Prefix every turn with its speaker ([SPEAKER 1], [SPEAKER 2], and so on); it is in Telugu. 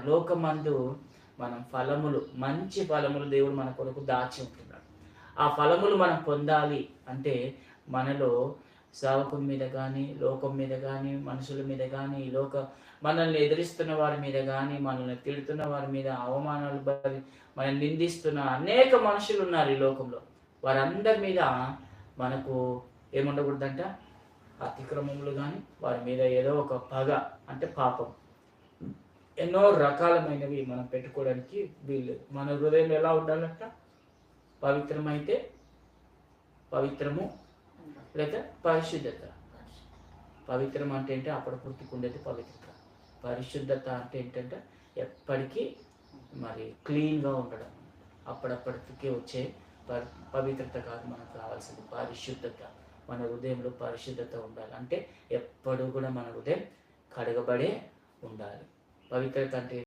[SPEAKER 1] పరలోకమందు మనం ఫలములు, మంచి ఫలములు దేవుడు మన కొరకు దాచి ఉంటున్నాడు. ఆ ఫలములు మనం పొందాలి అంటే మనలో సేవకుని మీద కానీ, లోకం మీద కానీ, మనుషుల మీద కానీ, మనల్ని ఎదిరిస్తున్న వారి మీద కానీ, మనల్ని తిడుతున్న వారి మీద, అవమానాలు మనల్ని నిందిస్తున్న అనేక మనుషులు ఉన్నారు ఈ లోకంలో. వారందరి మీద మనకు ఏముండకూడదంట, అతిక్రమములు కానీ, వారి మీద ఏదో ఒక పగ అంటే పాపం, ఎన్నో రకాలమైనవి మనం పెట్టుకోవడానికి వీల్లేదు. మన హృదయం ఎలా ఉండాలంట? పవిత్రమైతే పవిత్రము, లేదా పరిశుద్ధత. పవిత్రం అంటే ఏంటి? అప్పటికి ఉండేది పవిత్రత. పరిశుద్ధత అంటే ఏంటంటే ఎప్పటికీ మరి క్లీన్గా ఉండడం, అప్పుడప్పటికి వచ్చే పవిత్రత కాదు మనకు కావాల్సింది, పరిశుద్ధత. మన హృదయంలో పరిశుద్ధత ఉండాలి. అంటే ఎప్పుడు కూడా మన హృదయం కడగబడే ఉండాలి. పవిత్రత అంటే